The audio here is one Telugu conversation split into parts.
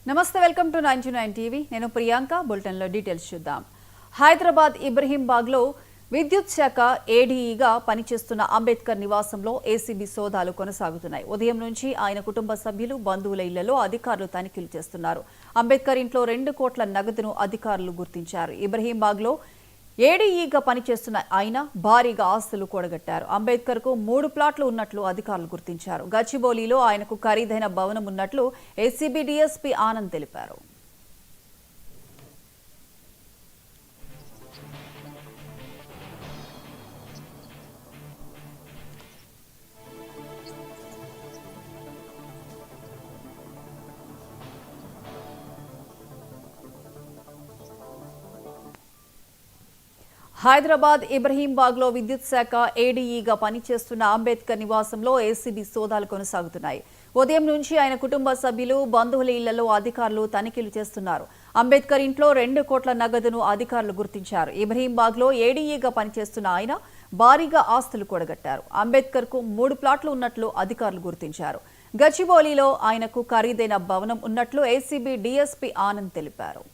నమస్తే, వెల్కమ్ టు 99 టీవీ. నేను ప్రియాంక. బులెటిన్లో డీటెయిల్స్ చూద్దాం. హైదరాబాద్ ఇబ్రహీంబాగ్లో విద్యుత్ శాఖ ఏడీఈగా పనిచేస్తున్న అంబేద్కర్ నివాసంలో ఏసీబీ సోదాలు కొనసాగుతున్నాయి. ఉదయం నుంచి ఆయన కుటుంబ సభ్యులు, బంధువుల ఇళ్లలో అధికారులు తనిఖీలు చేస్తున్నారు. అంబేద్కర్ ఇంట్లో 2 కోట్ల నగదును అధికారులు గుర్తించారు. ఇబ్రహీంబాగ్లో ఏడీఈగా పనిచేస్తున్న ఆయన భారీగా ఆస్తులు కూడగట్టారు. అంబేద్కర్ కు 3 ప్లాట్లు ఉన్నట్లు అధికారులు గుర్తించారు. గచ్చిబౌలిలో ఆయనకు ఖరీదైన భవనం ఉన్నట్లు ఏసీబీ డీఎస్పీ ఆనంద్ తెలిపారు. హైదరాబాద్ ఇబ్రహీంబాగ్లో విద్యుత్ శాఖ ఏడీఈగా పనిచేస్తున్న అంబేద్కర్ నివాసంలో ఏసీబీ సోదాలు కొనసాగుతున్నాయి. ఉదయం నుంచి ఆయన కుటుంబ సభ్యులు, బంధువుల ఇళ్లలో అధికారులు తనిఖీలు చేస్తున్నారు. అంబేద్కర్ ఇంట్లో 2 కోట్ల నగదును అధికారులు గుర్తించారు. ఇబ్రహీంబాగ్లో ఏడీఈగా పనిచేస్తున్న ఆయన భారీగా ఆస్తులు కూడగట్టారు. అంబేద్కర్ కు 3 ప్లాట్లు ఉన్నట్లు అధికారులు గుర్తించారు. గచ్చిబౌలిలో ఆయనకు ఖరీదైన భవనం ఉన్నట్లు ఏసీబీ డీఎస్పీ ఆనంద్ తెలిపారు.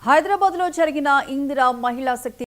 హైదరాబాద్ లో జరిగిన ఇందిరా మహిళా శక్తి